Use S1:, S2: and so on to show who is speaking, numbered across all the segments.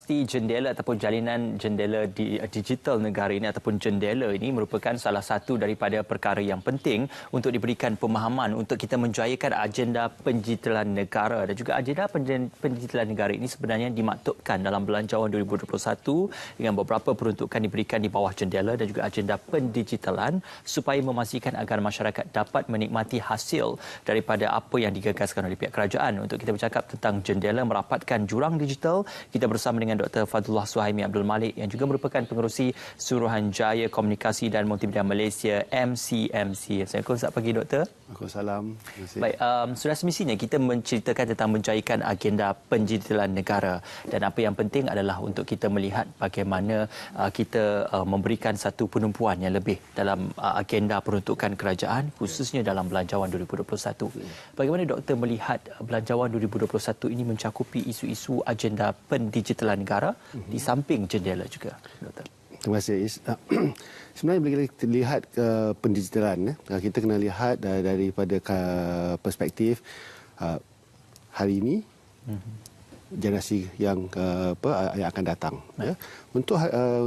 S1: Jendela ataupun jalinan jendela digital negara ini ataupun jendela ini merupakan salah satu daripada perkara yang penting untuk diberikan pemahaman untuk kita menjayakan agenda penjitalan negara dan juga agenda penjitalan negara ini sebenarnya dimaktubkan dalam Belanjawan 2021 dengan beberapa peruntukan diberikan di bawah jendela dan juga agenda pendigitalan supaya memastikan agar masyarakat dapat menikmati hasil daripada apa yang digagaskan oleh pihak kerajaan. Untuk kita bercakap tentang jendela merapatkan jurang digital, kita bersama dengan Dr. Fadlullah Suhaimi Abdul Malik yang juga merupakan pengerusi Suruhanjaya Komunikasi dan Multimedia Malaysia MCMC. Assalamualaikum, selamat pagi Doktor.
S2: Waalaikumsalam.
S1: Baik, sudah semestinya kita menceritakan tentang menjayakan agenda penjitalan negara dan apa yang penting adalah untuk kita melihat bagaimana kita memberikan satu penumpuan yang lebih dalam agenda peruntukan kerajaan khususnya dalam Belanjawan 2021. Bagaimana Doktor melihat Belanjawan 2021 ini mencakupi isu-isu agenda pendigitalan negara di samping jendela juga, Doktor?
S2: Terima kasih, Is. Sebenarnya bila kita lihat pendigitalan, kita kena lihat daripada perspektif hari ini, generasi yang akan datang. Ya. Untuk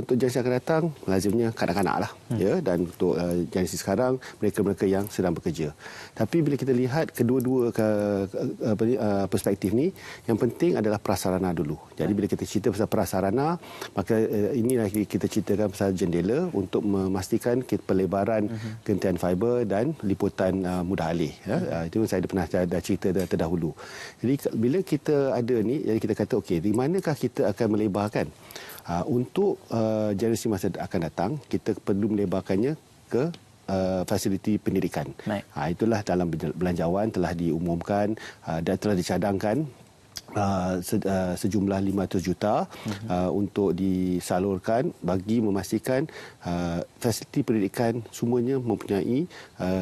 S2: generasi yang akan datang, lazimnya kanak-kanak lah. Ya. Dan untuk generasi sekarang, mereka-mereka yang sedang bekerja. Tapi bila kita lihat kedua-dua perspektif ni, yang penting adalah prasarana dulu. Jadi bila kita cerita pasal prasarana, maka inilah kita ceritakan pasal jendela untuk memastikan pelebaran gentian fiber dan liputan mudah alih. Ya. Itu saya pernah cerita terdahulu. Jadi bila kita ada ni, jadi kita kata okey, di manakah kita akan melebarkan? Untuk generasi masa akan datang, kita perlu melebarkannya ke fasiliti pendidikan. Itulah dalam belanjawan telah diumumkan dan telah dicadangkan sejumlah 500 juta untuk disalurkan bagi memastikan fasiliti pendidikan semuanya mempunyai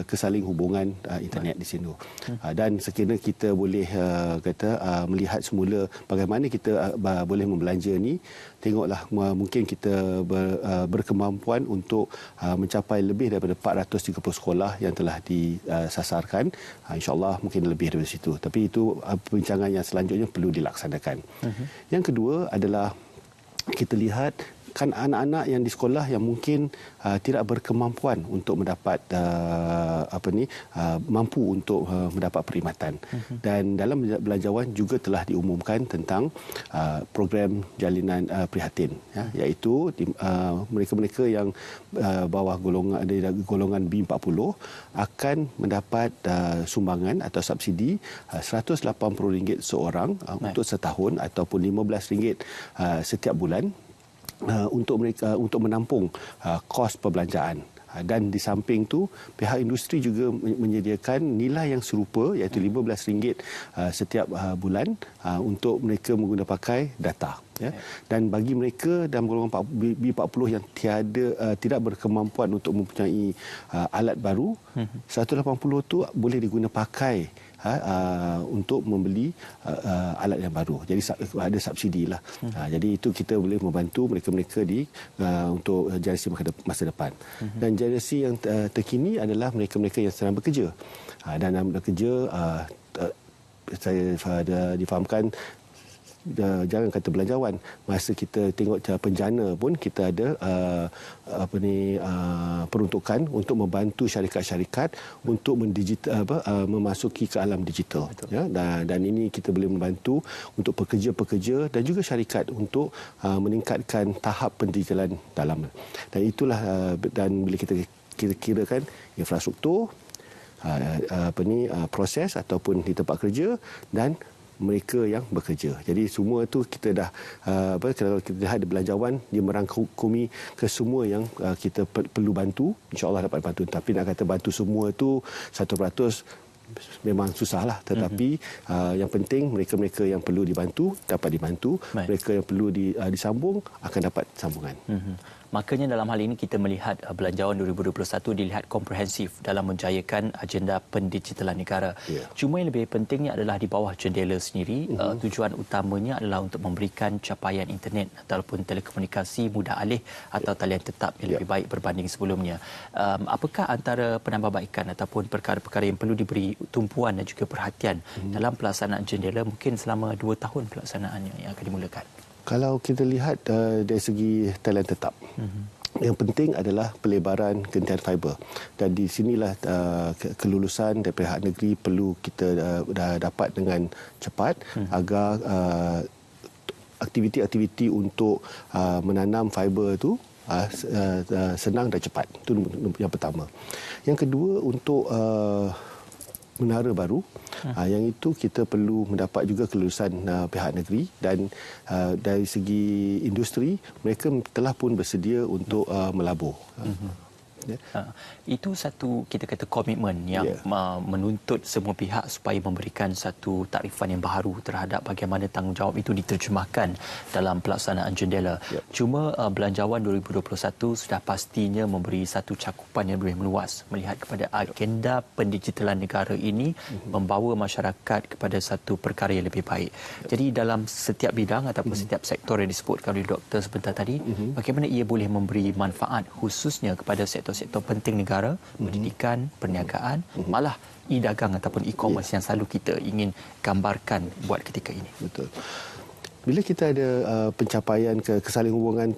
S2: kesaling hubungan internet di sini. Dan sekiranya kita boleh melihat semula bagaimana kita boleh membelanja ni, tengoklah mungkin kita berkemampuan untuk mencapai lebih daripada 430 sekolah yang telah disasarkan. InsyaAllah mungkin lebih daripada situ. Tapi itu perbincangan yang selanjutnya perlu dilaksanakan. Yang kedua adalah kita lihat kan anak-anak yang di sekolah yang mungkin tidak berkemampuan untuk mendapat mampu untuk mendapat perkhidmatan. Dan dalam belanjawan juga telah diumumkan tentang program jalinan prihatin, ya, iaitu mereka-mereka yang bawah golongan B40 akan mendapat sumbangan atau subsidi RM180 seorang untuk setahun ataupun RM15 setiap bulan untuk mereka untuk menampung kos perbelanjaan. Dan di samping itu, pihak industri juga menyediakan nilai yang serupa iaitu RM15 setiap bulan untuk mereka menggunakan pakai data. Ya. Dan bagi mereka dalam golongan B40 yang tidak berkemampuan untuk mempunyai alat baru, 180 itu boleh diguna pakai untuk membeli alat yang baru. Jadi ada subsidi lah. Jadi itu kita boleh membantu mereka-mereka untuk generasi masa depan. Dan generasi yang terkini adalah mereka-mereka yang sedang bekerja. Dan dalam bekerja, saya difahamkan, jangan kata belanjawan, masa kita tengok penjana pun kita ada peruntukan untuk membantu syarikat-syarikat untuk memasuki ke alam digital. Ya, dan ini kita boleh membantu untuk pekerja-pekerja dan juga syarikat untuk meningkatkan tahap pendigitalan dalam. Dan itulah dan bila kita kira-kirakan infrastruktur, proses ataupun di tempat kerja dan mereka yang bekerja. Jadi semua tu kita dah kalau kita lihat di belanjawan, dia merangkumi ke semua yang kita perlu bantu. InsyaAllah dapat bantu. Tapi nak kata bantu semua tu 100% memang susahlah. Tetapi yang penting mereka-mereka yang perlu dibantu dapat dibantu. Mereka yang perlu disambung akan dapat sambungan.
S1: Makanya dalam hal ini kita melihat Belanjawan 2021 dilihat komprehensif dalam menjayakan agenda pendigitalan negara. Cuma yang lebih pentingnya adalah di bawah jendela sendiri, tujuan utamanya adalah untuk memberikan capaian internet ataupun telekomunikasi mudah alih atau talian tetap yang lebih baik berbanding sebelumnya. Apakah antara penambahbaikan ataupun perkara-perkara yang perlu diberi tumpuan dan juga perhatian dalam pelaksanaan jendela mungkin selama 2 tahun pelaksanaannya yang akan dimulakan?
S2: Kalau kita lihat dari segi talian tetap, yang penting adalah pelebaran gentian fiber, dan di sinilah kelulusan dari pihak negeri perlu kita dapat dengan cepat agar aktiviti-aktiviti untuk menanam fiber itu senang dan cepat. Itu yang pertama. Yang kedua, untuk menara baru, yang itu kita perlu mendapat juga kelulusan pihak negeri, dan dari segi industri mereka telah pun bersedia untuk melabur.
S1: Itu satu, kita kata, komitmen yang menuntut semua pihak supaya memberikan satu takrifan yang baru terhadap bagaimana tanggungjawab itu diterjemahkan dalam pelaksanaan jendela. Cuma Belanjawan 2021 sudah pastinya memberi satu cakupan yang lebih meluas melihat kepada agenda pendigitalan negara ini membawa masyarakat kepada satu perkara yang lebih baik. Jadi dalam setiap bidang ataupun setiap sektor yang disebutkan oleh doktor sebentar tadi, bagaimana ia boleh memberi manfaat khususnya kepada sektor penting negara, pendidikan, perniagaan, malah e-dagang ataupun e-commerce yang selalu kita ingin gambarkan buat ketika ini.
S2: Betul. Bila kita ada pencapaian kesalihubungan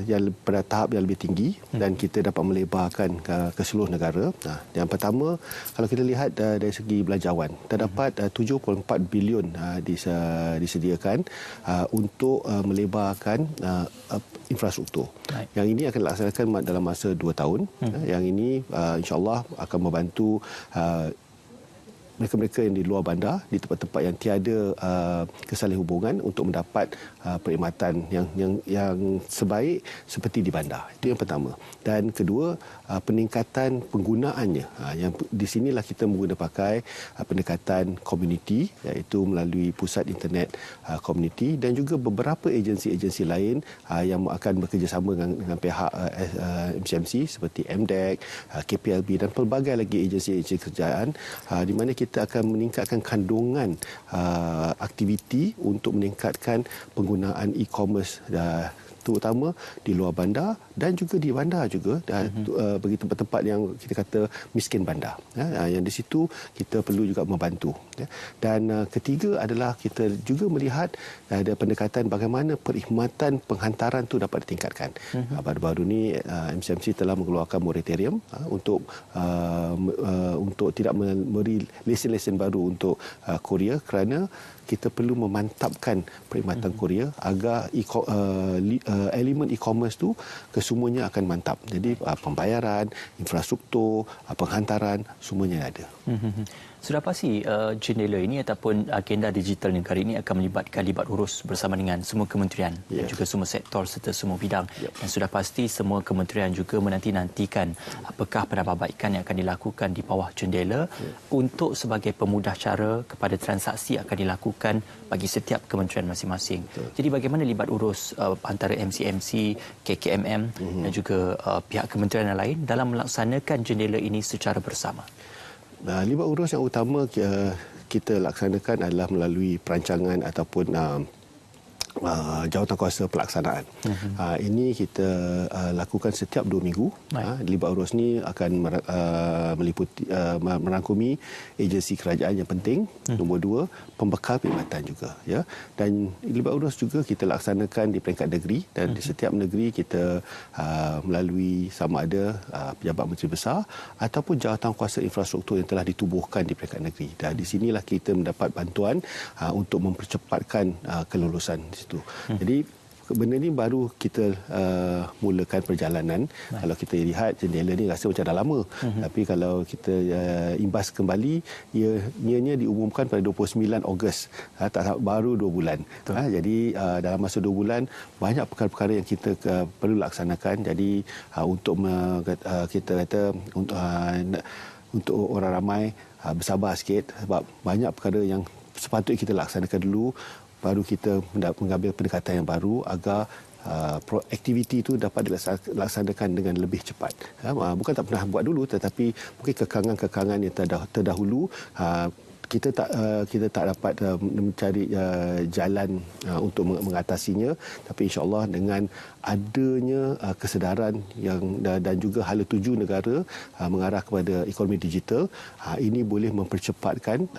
S2: yang pada tahap yang lebih tinggi dan kita dapat melebarkan ke seluruh negara. Yang pertama, kalau kita lihat dari segi belanjawan, terdapat 7.4 bilion disediakan untuk melebarkan infrastruktur. Yang ini akan dilaksanakan dalam masa 2 tahun. Yang ini insya-Allah akan membantu mereka-mereka yang di luar bandar, di tempat-tempat yang tiada kesalihubungan untuk mendapat perkhidmatan yang sebaik seperti di bandar. Itu yang pertama. Dan kedua, peningkatan penggunaannya. Yang di sinilah kita menggunakan pakai pendekatan komuniti, iaitu melalui pusat internet komuniti dan juga beberapa agensi-agensi lain yang akan bekerjasama dengan pihak MCMC seperti MDEC, KPLB dan pelbagai lagi agensi-agensi kerjaan, di mana kita akan meningkatkan kandungan aktiviti untuk meningkatkan penggunaan e-commerce terutama di luar bandar dan juga di bandar juga, bagi tempat-tempat yang kita kata miskin bandar. Yang di situ kita perlu juga membantu. Dan ketiga adalah kita juga melihat ada pendekatan bagaimana perkhidmatan penghantaran itu dapat ditingkatkan. Baru-baru ni MCMC telah mengeluarkan moratorium untuk tidak memberi lesen-lesen baru untuk Korea, kerana kita perlu memantapkan perkhidmatan Korea agar elemen e-commerce tu kesemuanya akan mantap. Jadi pembayaran, infrastruktur, penghantaran, semuanya ada.
S1: Sudah pasti jendela ini ataupun agenda digital negara ini akan melibatkan libat urus bersama dengan semua kementerian dan juga semua sektor serta semua bidang. Dan sudah pasti semua kementerian juga menanti-nantikan apakah penambahbaikan yang akan dilakukan di bawah jendela untuk sebagai pemudah cara kepada transaksi akan dilakukan bagi setiap kementerian masing-masing. Jadi bagaimana libat urus antara MCMC, KKMM dan juga pihak kementerian yang lain dalam melaksanakan jendela ini secara bersama?
S2: Libat urus yang utama kita laksanakan adalah melalui perancangan ataupun jawatankuasa pelaksanaan. Ini kita lakukan setiap 2 minggu. Libat urus ni akan meliputi merangkumi agensi kerajaan yang penting. Nombor 2, pembekal perkhidmatan juga. Dan libat urus juga kita laksanakan di peringkat negeri, dan di setiap negeri kita melalui sama ada pejabat menteri besar ataupun jawatankuasa infrastruktur yang telah ditubuhkan di peringkat negeri. Dan di sinilah kita mendapat bantuan untuk mempercepatkan kelulusan di situ. Jadi benda ni baru kita mulakan perjalanan. Kalau kita lihat jendela ni rasa macam dah lama. Tapi kalau kita imbas kembali, ianya diumumkan pada 29 Ogos. Baru 2 bulan. Jadi dalam masa 2 bulan banyak perkara-perkara yang kita perlu laksanakan. Jadi untuk kita kata untuk orang ramai bersabar sikit, sebab banyak perkara yang sepatutnya kita laksanakan dulu, baru kita mengambil pendekatan yang baru agar aktiviti itu dapat dilaksanakan dengan lebih cepat. Bukan tak pernah buat dulu, tetapi mungkin kekangan-kekangan yang terdahulu kita tak dapat mencari jalan untuk mengatasinya, tapi insya-Allah dengan adanya kesedaran dan juga hala tuju negara mengarah kepada ekonomi digital, ini boleh mempercepatkan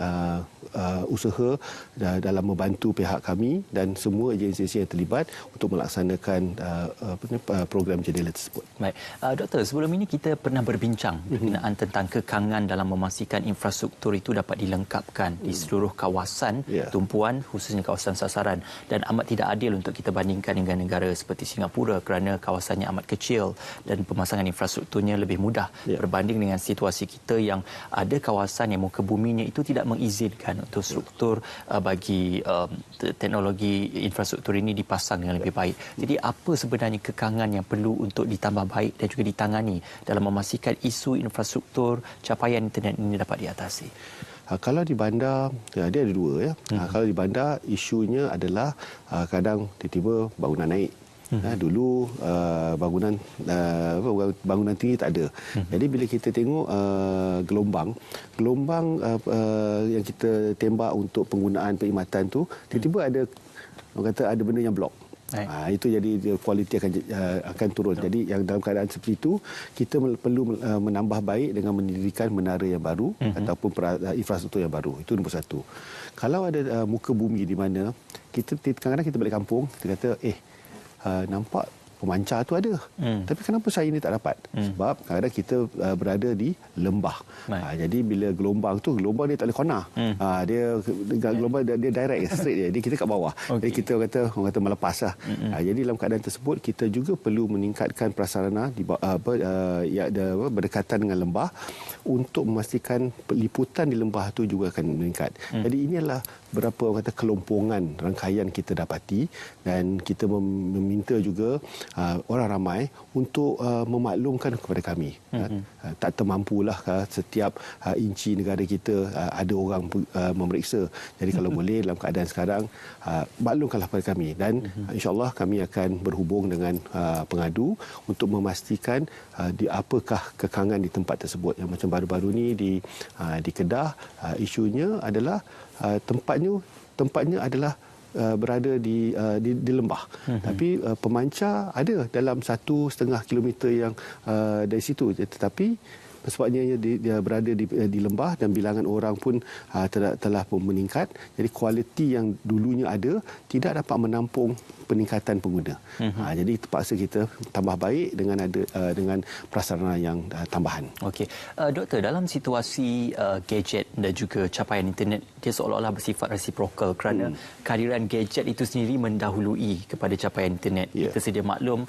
S2: usaha dalam membantu pihak kami dan semua agensi yang terlibat untuk melaksanakan program jendela tersebut.
S1: Baik, Doktor, sebelum ini kita pernah berbincang berkenaan tentang kekangan dalam memastikan infrastruktur itu dapat dilengkapkan di seluruh kawasan tumpuan, khususnya kawasan sasaran, dan amat tidak adil untuk kita bandingkan dengan negara seperti Singapura kerana kawasannya amat kecil dan pemasangan infrastrukturnya lebih mudah berbanding dengan situasi kita yang ada kawasan yang muka buminya itu tidak mengizinkan untuk struktur bagi teknologi infrastruktur ini dipasang dengan lebih baik. Jadi apa sebenarnya kekangan yang perlu untuk ditambah baik dan juga ditangani dalam memastikan isu infrastruktur capaian internet ini dapat diatasi?
S2: Kalau di bandar, dia ada dua ya. Kalau di bandar, isunya adalah kadang tiba-tiba bangunan naik. Dulu bangunan tinggi tak ada. Jadi bila kita tengok gelombang yang kita tembak untuk penggunaan perkhidmatan tu, tiba-tiba ada orang kata ada benda yang blok. Itu jadi kualiti akan turun. Jadi yang dalam keadaan seperti itu kita perlu menambah baik dengan mendirikan menara yang baru ataupun infrastruktur yang baru. Itu nombor satu. Kalau ada muka bumi di mana kita kadang-kadang kita balik kampung, kita kata nampak pemancar tu ada. Tapi kenapa saya ini tak dapat? Sebab kadang-kadang kita berada di lembah. Jadi bila gelombang dia tak boleh corner. Dia gelombang dia direct straight dia. Jadi kita kat bawah. Jadi kita kata melepas lah. Jadi dalam keadaan tersebut kita juga perlu meningkatkan prasarana berdekatan dengan lembah untuk memastikan liputan di lembah tu juga akan meningkat. Jadi ini adalah berapa orang kata kelompongan rangkaian kita dapati dan kita meminta juga orang ramai untuk memaklumkan kepada kami. Tak termampulah setiap inci negara kita ada orang memeriksa. Jadi kalau boleh dalam keadaan sekarang maklumkanlah kepada kami dan insya-Allah kami akan berhubung dengan pengadu untuk memastikan di apakah kekangan di tempat tersebut. Yang macam baru-baru ni di Kedah, isunya adalah tempatnya adalah berada di lembah. Tapi pemancar ada dalam 1.5 kilometer yang dari situ. Tetapi sebabnya dia berada di lembah dan bilangan orang pun telah pun meningkat. Jadi kualiti yang dulunya ada tidak dapat menampung peningkatan pengguna. Jadi terpaksa kita tambah baik dengan prasarana yang tambahan.
S1: Okey. Doktor, dalam situasi gadget dan juga capaian internet, dia seolah-olah bersifat reciprocal kerana kehadiran gadget itu sendiri mendahului kepada capaian internet. Kita sedia maklum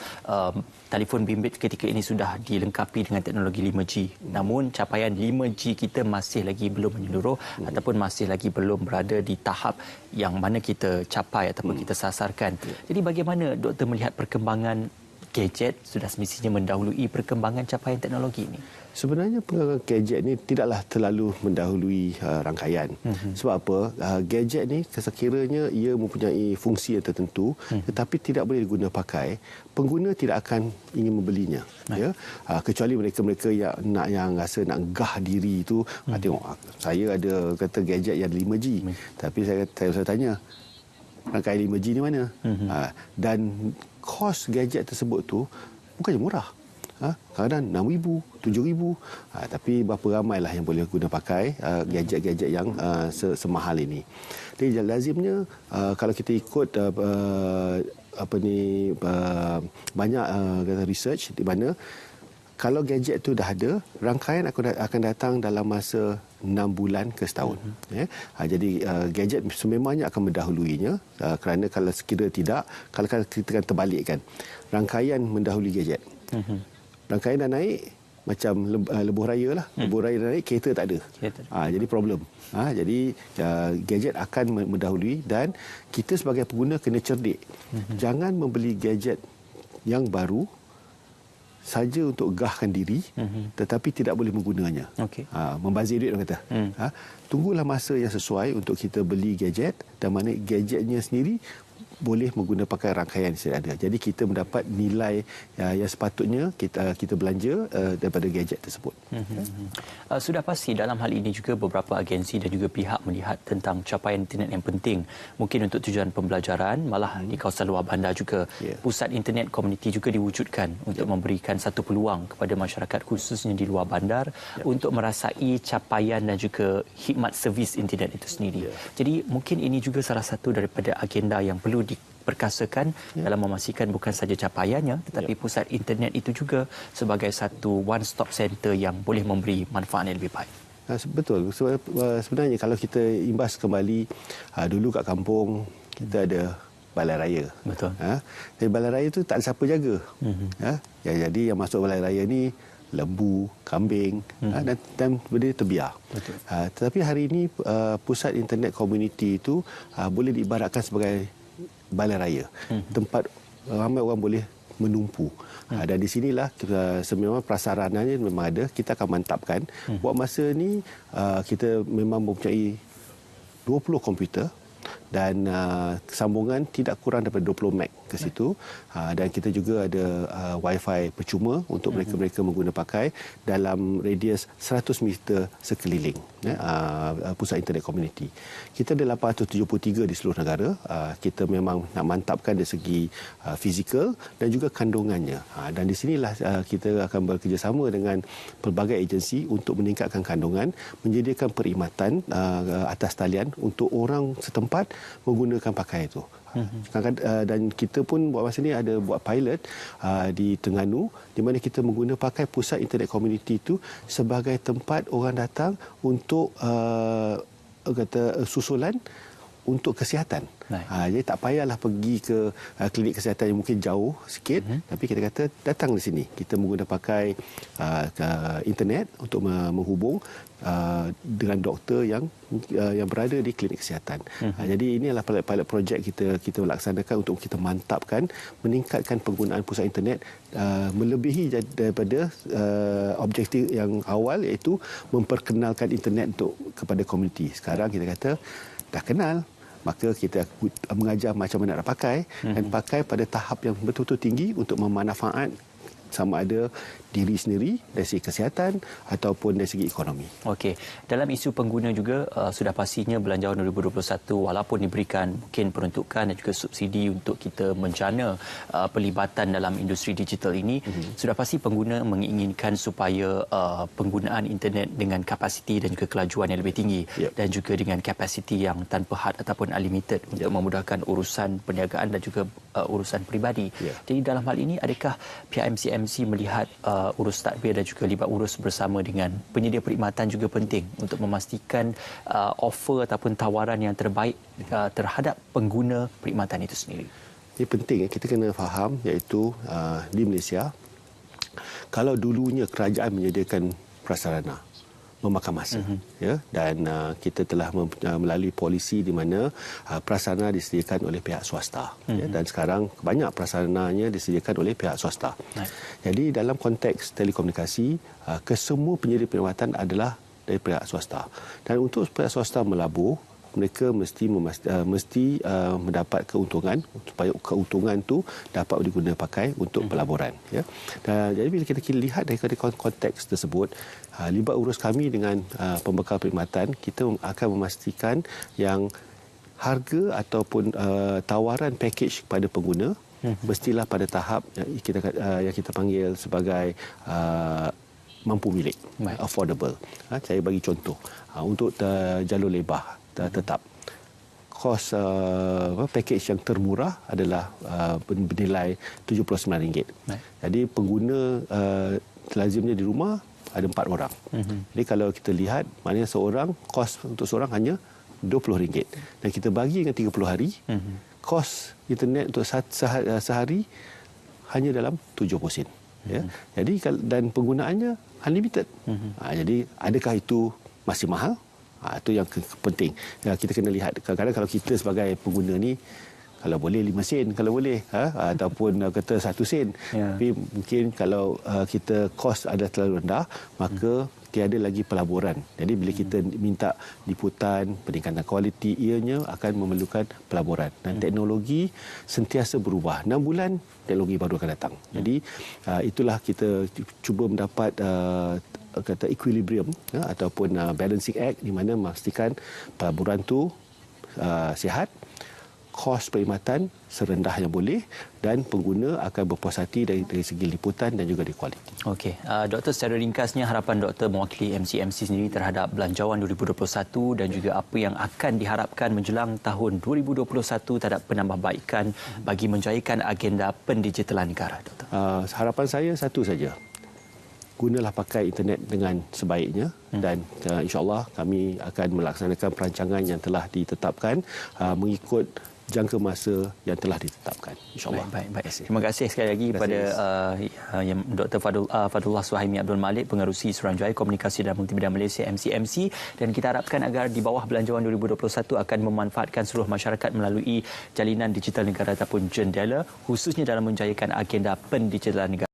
S1: telefon bimbit ketika ini sudah dilengkapi dengan teknologi 5G. Namun capaian 5G kita masih lagi belum menyeluruh ataupun masih lagi belum berada di tahap yang mana kita capai ataupun kita sasarkan. Jadi bagaimana doktor melihat perkembangan gadget sudah semestinya mendahului perkembangan capaian teknologi ini?
S2: Sebenarnya perkembangan gadget ni tidaklah terlalu mendahului rangkaian. Sebab apa? Gadget ni sekiranya ia mempunyai fungsi yang tertentu tetapi tidak boleh diguna pakai, pengguna tidak akan ingin membelinya. Ya? Kecuali mereka-mereka yang rasa nak gah diri itu, tengok saya ada kata gadget yang 5G. Tapi saya tanya, rangkaian 5G ni mana? Dan kos gadget tersebut tu bukannya murah. Kadang RM6,000, RM7,000. Tapi berapa ramailah yang boleh guna pakai gadget-gadget yang semahal ini. Jadi lazimnya kalau kita ikut banyak research di mana kalau gadget tu dah ada, rangkaian akan datang dalam masa 6 bulan ke setahun. Jadi gadget sememangnya akan mendahuluinya kerana kalau sekira tidak, kalau kita kan terbalikkan, rangkaian mendahului gadget. Rangkaian dah naik macam lebuh raya lah. Lebuh raya dah naik, kereta tak ada. Jadi problem. Jadi gadget akan mendahului dan kita sebagai pengguna kena cerdik. Jangan membeli gadget yang baru saja untuk gahkan diri tetapi tidak boleh menggunanya. Membazir duit orang kata. Tunggulah masa yang sesuai untuk kita beli gadget dan mana gadgetnya sendiri boleh menggunakan pakai rangkaian yang ada. Jadi kita mendapat nilai yang sepatutnya kita belanja daripada gadget tersebut.
S1: Sudah pasti dalam hal ini juga beberapa agensi dan juga pihak melihat tentang capaian internet yang penting. Mungkin untuk tujuan pembelajaran, malah di kawasan luar bandar juga pusat internet komuniti juga diwujudkan untuk memberikan satu peluang kepada masyarakat khususnya di luar bandar untuk merasai capaian dan juga khidmat servis internet itu sendiri. Jadi mungkin ini juga salah satu daripada agenda yang perlu diperkasakan dalam memastikan bukan saja capaiannya tetapi pusat internet itu juga sebagai satu one stop center yang boleh memberi manfaat yang lebih baik.
S2: Betul. Sebenarnya kalau kita imbas kembali dulu kat kampung kita ada balai raya.
S1: Betul.
S2: Tapi balai raya itu tak ada siapa jaga. Jadi yang masuk balai raya ni lembu, kambing dan benda terbiar. Tetapi hari ini pusat internet komuniti itu boleh diibaratkan sebagai balai raya. Tempat ramai orang boleh menumpu. Dan di sinilah sememang prasarananya memang ada, kita akan mantapkan. Buat masa ni kita memang mempunyai 20 komputer dan sambungan tidak kurang daripada 20 meg ke situ, dan kita juga ada wifi percuma untuk mereka-mereka mengguna pakai dalam radius 100 meter sekeliling pusat internet komuniti. Kita ada 873 di seluruh negara. Kita memang nak mantapkan dari segi fizikal dan juga kandungannya, dan di sinilah kita akan bekerjasama dengan pelbagai agensi untuk meningkatkan kandungan, menyediakan perkhidmatan atas talian untuk orang setempat menggunakan pakai itu. Dan kita pun buat masa ni ada buat pilot di Terengganu di mana kita menggunakan pakai pusat internet komuniti itu sebagai tempat orang datang untuk susulan untuk kesihatan. Jadi tak payahlah pergi ke klinik kesihatan yang mungkin jauh sikit, tapi kita kata datang di sini. Kita menggunakan pakai internet untuk menghubung dengan doktor yang berada di klinik kesihatan. Jadi ini adalah pilot projek kita laksanakan untuk kita mantapkan, meningkatkan penggunaan pusat internet melebihi daripada objektif yang awal, iaitu memperkenalkan internet kepada komuniti. Sekarang kita kata dah kenal, maka kita mengajar macam mana nak pakai dan pakai pada tahap yang betul-betul tinggi untuk memanfaat sama ada diri sendiri dari segi kesihatan ataupun dari segi ekonomi.
S1: Okey, dalam isu pengguna juga sudah pastinya Belanjawan 2021 walaupun diberikan mungkin peruntukan dan juga subsidi untuk kita menjana pelibatan dalam industri digital ini, sudah pasti pengguna menginginkan supaya penggunaan internet dengan kapasiti dan juga kelajuan yang lebih tinggi dan juga dengan kapasiti yang tanpa had ataupun unlimited untuk memudahkan urusan perniagaan dan juga urusan peribadi. Jadi dalam hal ini adakah pihak MCMC melihat urus tadbir dan juga libat urus bersama dengan penyedia perkhidmatan juga penting untuk memastikan offer ataupun tawaran yang terbaik terhadap pengguna perkhidmatan itu sendiri?
S2: Ini penting, kita kena faham, iaitu di Malaysia kalau dulunya kerajaan menyediakan prasarana memakan masa, dan kita telah melalui polisi di mana prasarana disediakan oleh pihak swasta, dan sekarang banyak prasarananya disediakan oleh pihak swasta. Jadi dalam konteks telekomunikasi, kesemua penyedia perkhidmatan adalah dari pihak swasta, dan untuk pihak swasta melabur, mereka mesti mendapat keuntungan supaya keuntungan itu dapat digunakan pakai untuk pelaburan. Dan jadi bila kita lihat dari konteks tersebut, libat urus kami dengan pembekal perkhidmatan, kita akan memastikan yang harga ataupun tawaran package kepada pengguna mestilah pada tahap yang kita panggil sebagai mampu milik, affordable. Saya bagi contoh, untuk jalur lebar tetap, kos package yang termurah adalah bernilai RM79. Jadi pengguna lazimnya di rumah ada 4 orang. Jadi kalau kita lihat, maknanya kos untuk seorang hanya RM20 dan kita bagi dengan 30 hari, kos internet untuk sehari hanya dalam RM70. Jadi dan penggunaannya unlimited. Jadi adakah itu masih mahal? Itu yang penting. Kita kena lihat. Kadang-kadang kalau kita sebagai pengguna ni, kalau boleh 5 sen, kalau boleh, ataupun kata 1 sen. Tapi mungkin kalau kita kos ada terlalu rendah, maka tiada lagi pelaburan. Jadi bila kita minta liputan, peningkatan kualiti, ianya akan memerlukan pelaburan. Dan teknologi sentiasa berubah. 6 bulan, teknologi baru akan datang. Jadi itulah kita cuba mendapat kata equilibrium ataupun balancing act di mana memastikan pelaburan tu sihat, kos perkhidmatan serendah yang boleh dan pengguna akan berpuas hati dari segi liputan dan juga dari kualiti.
S1: Okey, Doktor, secara ringkasnya harapan Doktor mewakili MCMC sendiri terhadap Belanjawan 2021 dan juga apa yang akan diharapkan menjelang tahun 2021 terhadap penambahbaikan bagi menjayakan agenda pendigitalan negara, Doktor.
S2: Harapan saya satu saja. Gunalah pakai internet dengan sebaiknya dan insya-Allah kami akan melaksanakan perancangan yang telah ditetapkan mengikut jangka masa yang telah ditetapkan, insya-Allah.
S1: Baik. Terima kasih sekali lagi kepada Dr. Fadullah Suhaimi Abdul Malik, Pengerusi Suruhanjaya Komunikasi dan Multimedia Malaysia MCMC, dan kita harapkan agar di bawah Belanjawan 2021 akan memanfaatkan seluruh masyarakat melalui jalinan digital negara ataupun jendela, khususnya dalam menjayakan agenda pendigitalan negara.